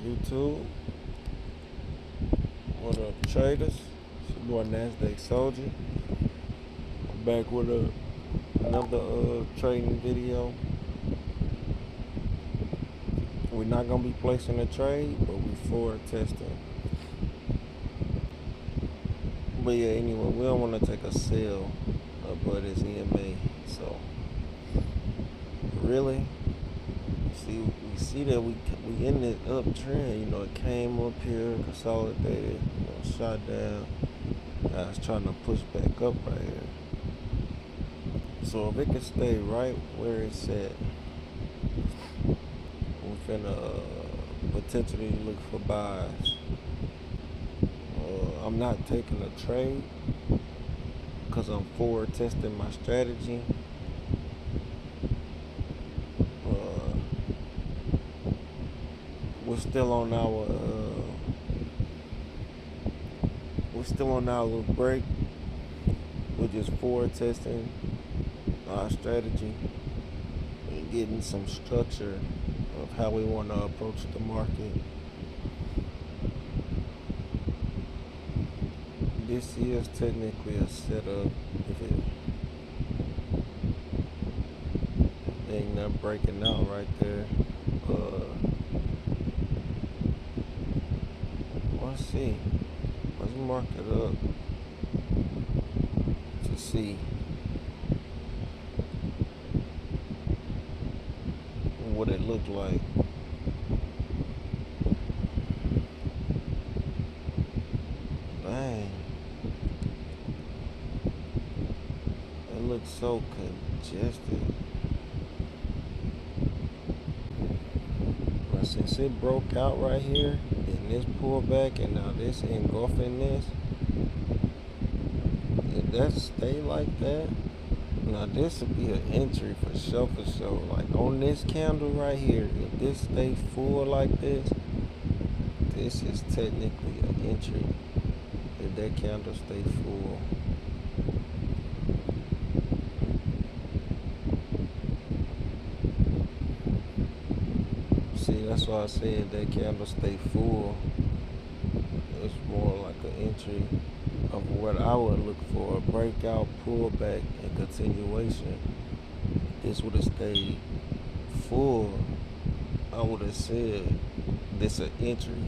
YouTube. What up, traders? It's your boy Nasdaq Soldier. I'm back with another trading video. We're not gonna be placing a trade, but we forward testing. But yeah, anyway, we don't want to take a sell above this EMA. So really, we see that we in this uptrend. You know, it came up here, consolidated, shot down. Now it's trying to push back up right here. So if it can stay right where it's at, we're finna potentially look for buys. I'm not taking a trade because I'm forward testing my strategy. We're still on our little break. We're just forward testing our strategy and getting some structure of how we want to approach the market. This is technically a setup. If it ain't not breaking out right there, let's see. Let's mark it up to see what it looked like. Dang. It looks so congested. But since it broke out right here, and this pullback, and now this engulfing this, if that stay like that, now this would be an entry for sure. Like on this candle right here, if this stay full like this is technically an entry. If that candle stay full. See, that's why I said that candle stay full. It's more like an entry of what I would look for: a breakout, pullback, and continuation. This would have stayed full. I would have said this an entry,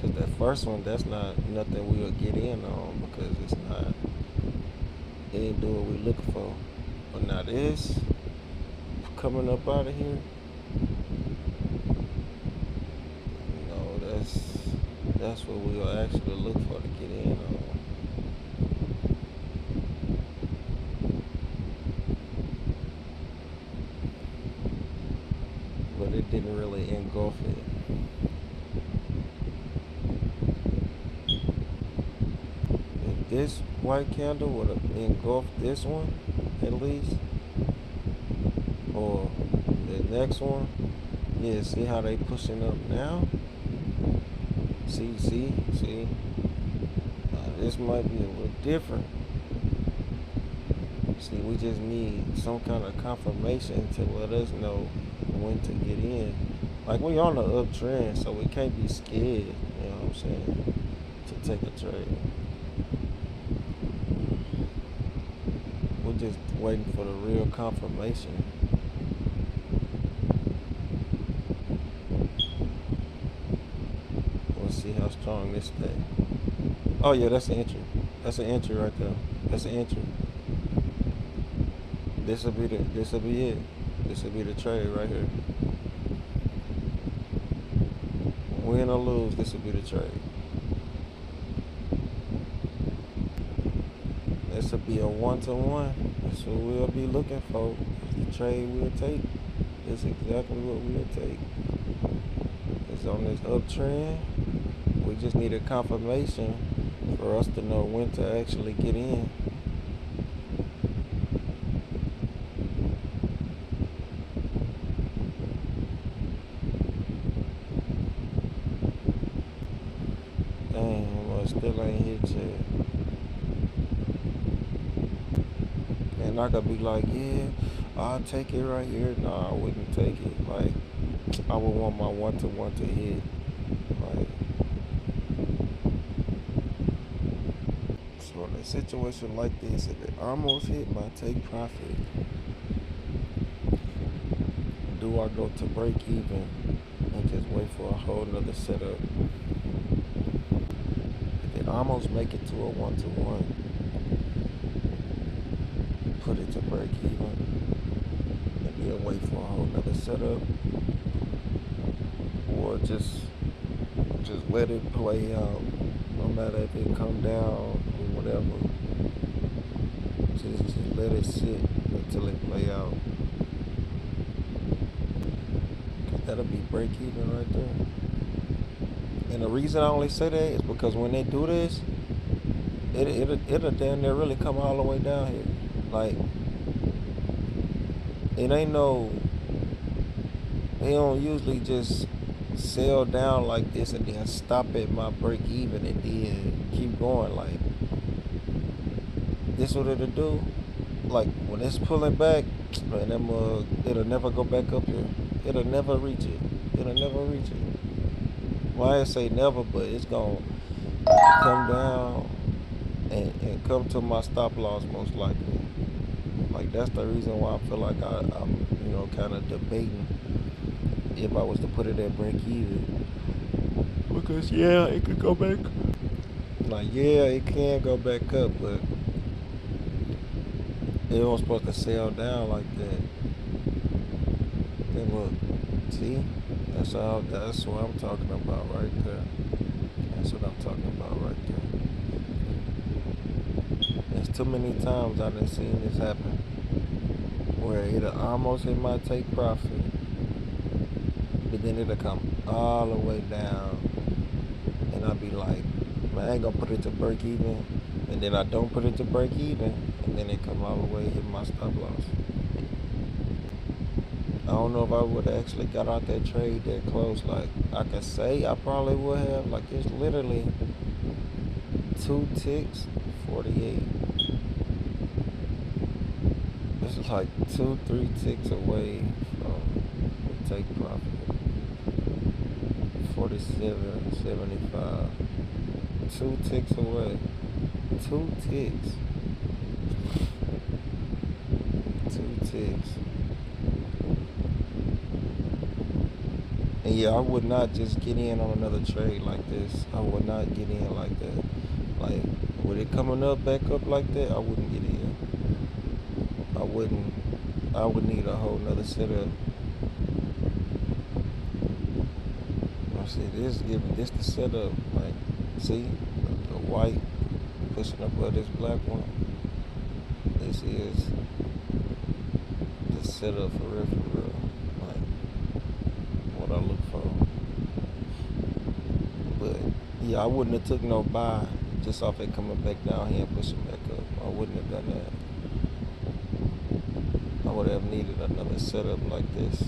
because that first one, that's not nothing we'll get in on, because it ain't do what we looking for. But now this coming up out of here, that's what we'll actually look for to get in on. But it didn't really engulf it. If this white candle would have engulfed this one, at least, or the next one, yeah, see how they pushing up now? See, this might be a little different. See, we just need some kind of confirmation to let us know when to get in. Like, we on the uptrend, so we can't be scared, you know what I'm saying, to take a trade. We're just waiting for the real confirmation. Let's see how strong this stay. Oh yeah, that's an entry. That's an entry right there. That's an entry. This'll be it. This'll be the trade right here. Win or lose, this'll be the trade. This'll be a 1-to-1. That's what we'll be looking for. It's the trade we'll take. That's exactly what we'll take. It's on this uptrend. We just need a confirmation for us to know when to actually get in. Dang, well, it still ain't hit yet. And I could be like, yeah, I'll take it right here. No, I wouldn't take it. Like, I would want my 1-to-1 to hit. Like, so in a situation like this, if it almost hit my take profit, do I go to break even and just wait for a whole nother setup? If it almost make it to a 1-to-1, put it to break even and then wait for a whole nother setup, or just let it play out. No matter if it come down or whatever, just let it sit until it play out. Cause that'll be break even right there. And the reason I only say that is because when they do this, it'll damn near really come all the way down here. Like, it ain't no, they don't usually just sell down like this and then stop at my break even and then keep going. Like, this what it'll do. Like, when it's pulling back, man, it'll never go back up here. It'll never reach it. It'll never reach it. Well, I didn't say never, but it's gonna come down and come to my stop loss most likely. Like, that's the reason why I feel like I'm kind of debating if I was to put it at break even. Because yeah, it could go back. Like, yeah, it can go back up, but it was supposed to sell down like that. Then look, see, that's what I'm talking about right there. That's what I'm talking about right there. There's too many times I done seen this happen where it'll almost hit my take profit, but then it'll come all the way down, and I'll be like, man, I ain't gonna put it to break even, and then I don't put it to break even, and then it come all the way hit my stop loss. I don't know if I would have actually got out that trade that close. Like, I could say I probably would have. Like, it's literally 2 ticks, 48. This is like 2-3 ticks away from the take profit. 47.75. 2 ticks away. 2 ticks. 2 ticks. And yeah, I would not just get in on another trade like this. I would not get in like that. Like, with it coming up, back up like that, I wouldn't get in. I wouldn't. I would need a whole nother setup. I see this giving this the setup. Like, see the white pushing above this black one. This is the setup for real. Like, what I look for. But yeah, I wouldn't have took no buy just off it coming back down here and pushing back up. I wouldn't have done that. I would have needed another setup like this.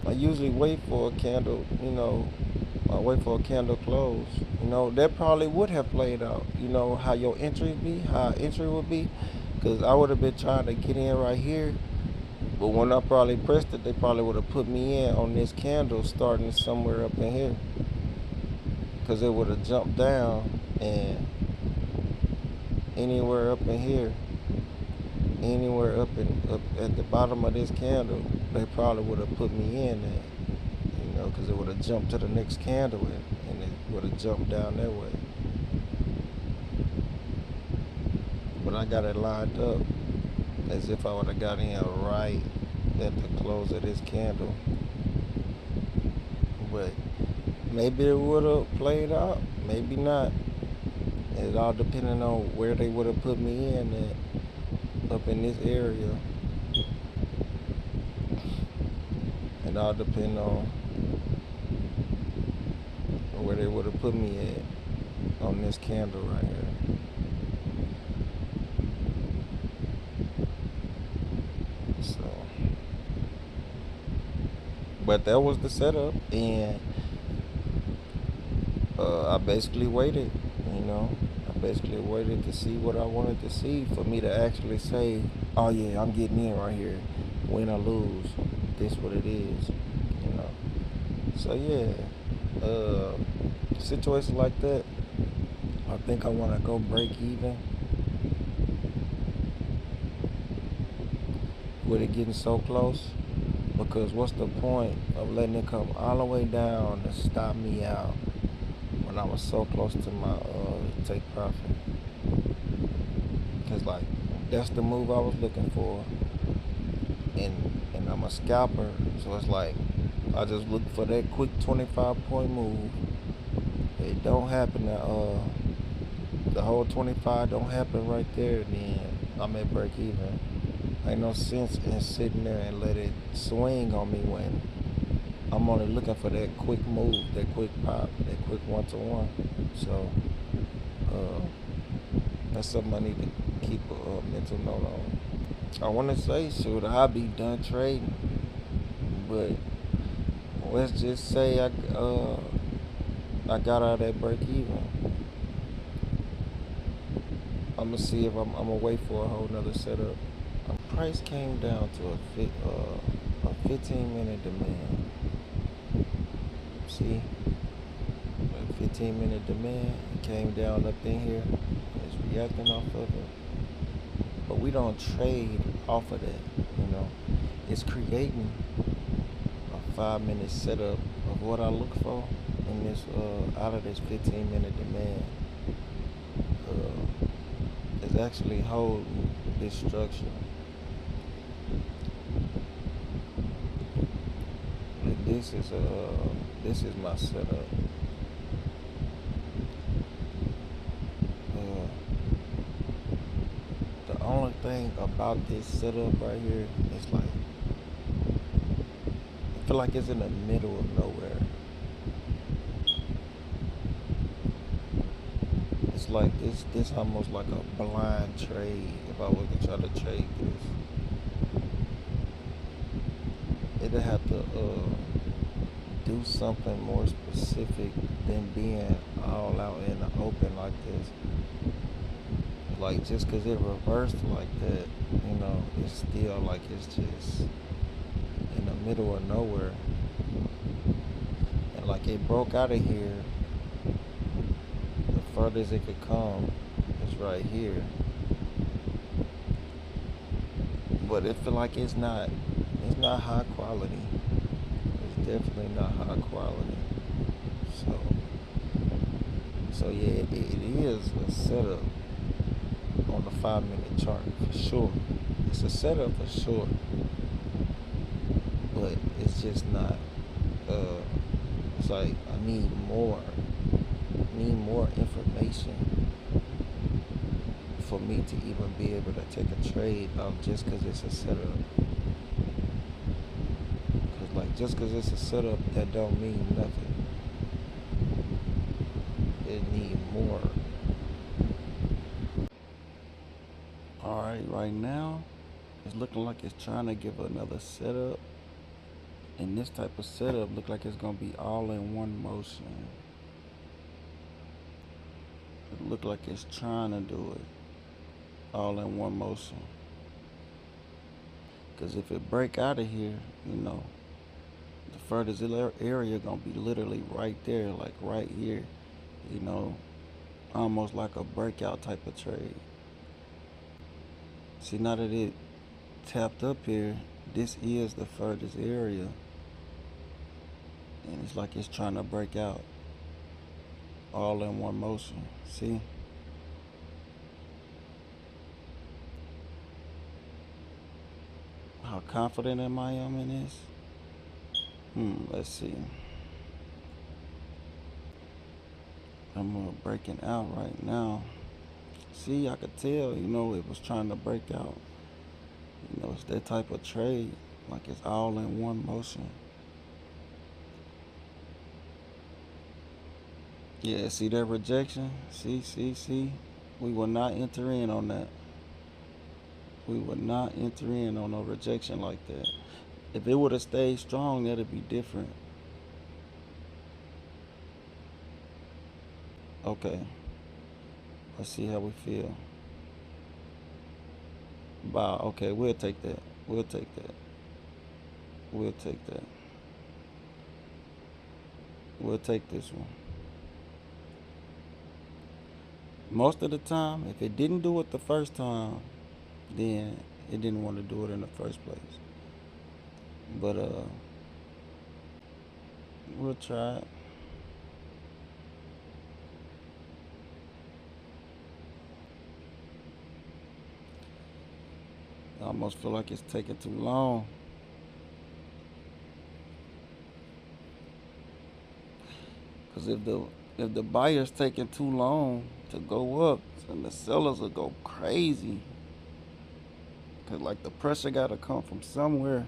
I usually wait for a candle, I wait for a candle close. That probably would have played out. How your entry be, how entry would be. Because I would have been trying to get in right here. But when I probably pressed it, they probably would have put me in on this candle starting somewhere up in here. Because it would have jumped down and anywhere up in here, anywhere up at the bottom of this candle, they probably would have put me in there, because it would have jumped to the next candle and it would have jumped down that way. But I got it lined up as if I would have got in right at the close of this candle. But maybe it would have played out, maybe not. It all depending on where they would have put me in at, up in this area. It all depends on where they would have put me at on this candle right here. So, but that was the setup, and I basically waited. I basically waited to see what I wanted to see for me to actually say, oh yeah, I'm getting in right here. Win or lose, this what it is, you know. So yeah, situations like that, I think I want to go break even with it getting so close. Because what's the point of letting it come all the way down to stop me out when I was so close to my take profit? Because like that's the move I was looking for, and I'm a scalper, so it's like I just look for that quick 25-point move. It don't happen to the whole 25 don't happen right there, then I'm at break even. Ain't no sense in sitting there and let it swing on me when I'm only looking for that quick move, that quick pop, that quick 1-to-1. So uh, that's something I need to keep a mental note on. I want to say, should I be done trading? But let's just say I got out of that break even. I'm gonna see if I'm gonna wait for a whole nother setup. Price came down to a 15-minute demand. See, a 15-minute demand came down up in here. It's reacting off of it, but we don't trade off of that. You know, it's creating a 5-minute setup of what I look for in this out of this 15-minute demand. It's actually holding this structure. This is my setup. Uh, the only thing about this setup right here is like I feel like it's in the middle of nowhere. It's like this almost like a blind trade. If I was to try to trade this, it'd have to do something more specific than being all out in the open like this. Like just because it reversed like that, you know, it's still like it's just in the middle of nowhere. And like it broke out of here, the furthest it could come is right here. But it feel like it's not high quality. It's definitely not high quality. So so yeah, it is a setup on the 5-minute chart for sure. It's a setup for sure, but it's just not. Uh, it's like I need more information for me to even be able to take a trade off just because it's a setup. Cause like just because it's a setup, that don't mean nothing. It need more. All right now it's looking like it's trying to give another setup, and this type of setup look like it's gonna be all in one motion. It look like it's trying to do it all in one motion. Cause if it break out of here, you know, the furthest area gonna be literally right there, like right here, you know, almost like a breakout type of trade. See, now that it tapped up here, this is the furthest area, and it's like it's trying to break out all in one motion. See? How confident am I in this? Let's see. I'm breaking out right now. See, I could tell, you know, it was trying to break out. You know, it's that type of trade, like it's all in one motion. Yeah, see that rejection? See? We will not enter in on that. We would not enter in on no rejection like that. If it would have stayed strong, that'd be different. Okay. Let's see how we feel. Wow, okay, we'll take that. We'll take that. We'll take that. We'll take this one. Most of the time, if it didn't do it the first time, then it didn't want to do it in the first place. But we'll try it. I almost feel like it's taking too long. Cause if the buyer's taking too long to go up, then the sellers will go crazy. Cause like the pressure gotta come from somewhere.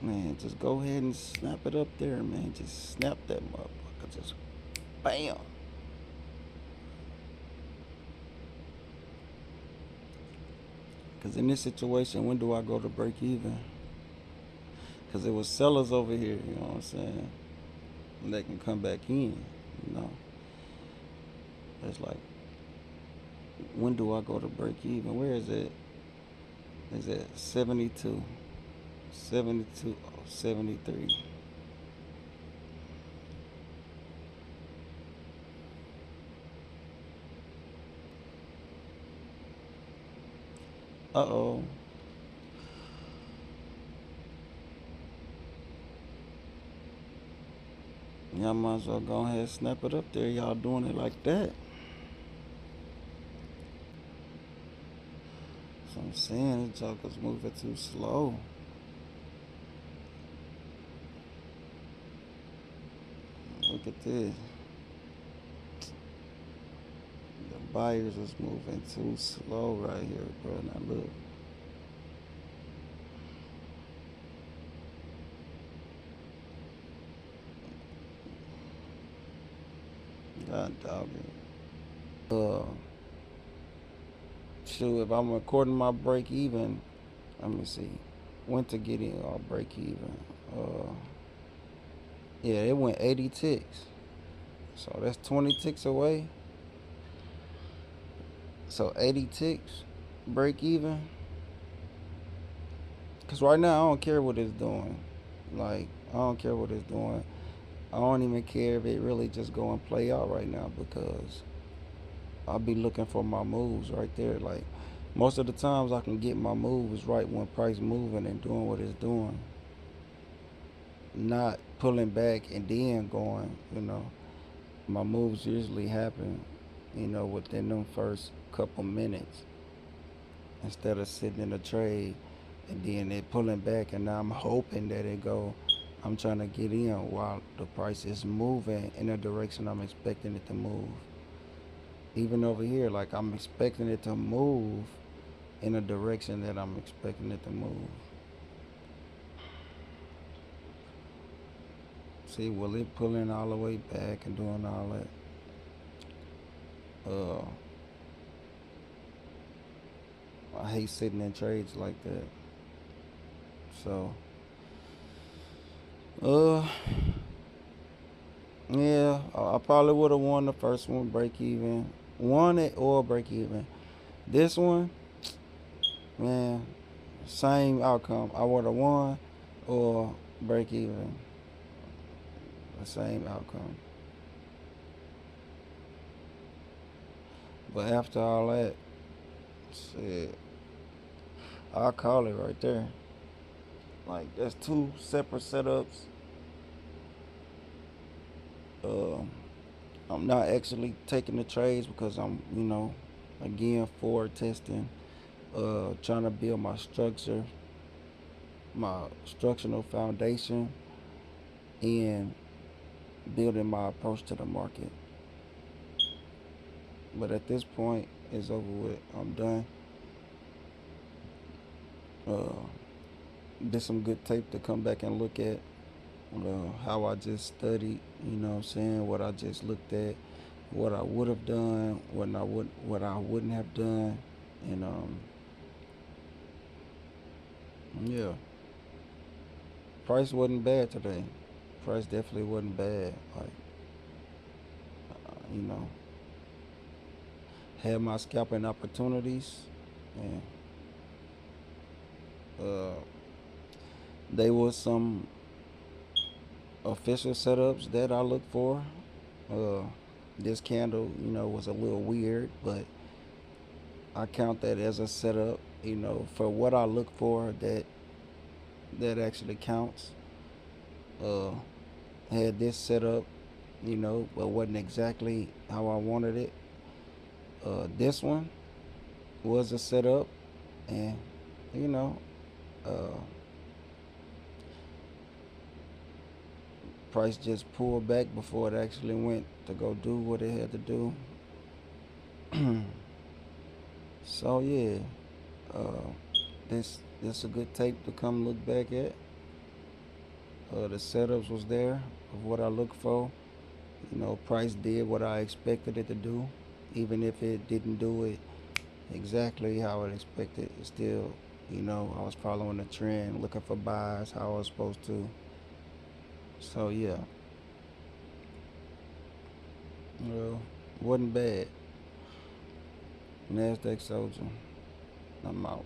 Man, just go ahead and snap it up there, man. Just snap that motherfucker. Just bam. Cause in this situation, when do I go to break even? Cause it was sellers over here, you know what I'm saying? And they can come back in, you know. It's like, when do I go to break even? Where is it? Is it 72? 72, 73. Uh oh. Y'all might as well go ahead and snap it up there. Y'all doing it like that. So I'm saying the Joker's moving too slow. Look at this. The buyers is moving too slow right here, bro. Now look. God dog it. Shoot, if I'm recording my break even, let me see. When to get in or break even. Yeah, it went 80 ticks. So that's 20 ticks away. So 80 ticks, break even. Cause right now I don't care what it's doing. Like I don't care what it's doing. I don't even care if it really just go and play out right now because I'll be looking for my moves right there. Like most of the times I can get my moves right when price moving and doing what it's doing, not pulling back and then going. My moves usually happen, within them first couple minutes instead of sitting in a trade and then it pulling back and now I'm hoping that it go. I'm trying to get in while the price is moving in the direction I'm expecting it to move. Even over here, like I'm expecting it to move in a direction that I'm expecting it to move. See, will it pulling all the way back and doing all that? I hate sitting in trades like that. So, uh, yeah, I probably would have won the first one, break even. Won it or break even. This one, man, same outcome. I would have won or break even. The same outcome. But after all that, shit, I'll call it right there. Like, that's two separate setups. Uh, I'm not actually taking the trades because I'm, again, forward testing, trying to build my structure, my structural foundation, and building my approach to the market. But at this point, it's over with. I'm done. Uh, did some good tape to come back and look at how I just studied. You know what I'm saying? What I just looked at, what I would have done, what I wouldn't have done, and yeah, price wasn't bad today. Price definitely wasn't bad. Like, you know. had my scalping opportunities, and uh, they was some official setups that I look for. Uh, this candle, was a little weird, but I count that as a setup. For what I look for, that actually counts. Uh, had this set up, but wasn't exactly how I wanted it. This one was a setup, and you know, uh, price just pulled back before it actually went to go do what it had to do. So yeah, uh, this a good tape to come look back at. The setups was there of what I look for. Price did what I expected it to do, even if it didn't do it exactly how I expected. It still, I was following the trend, looking for buys how I was supposed to. So yeah, well, wasn't bad. Nasdaq Soldier. I'm out.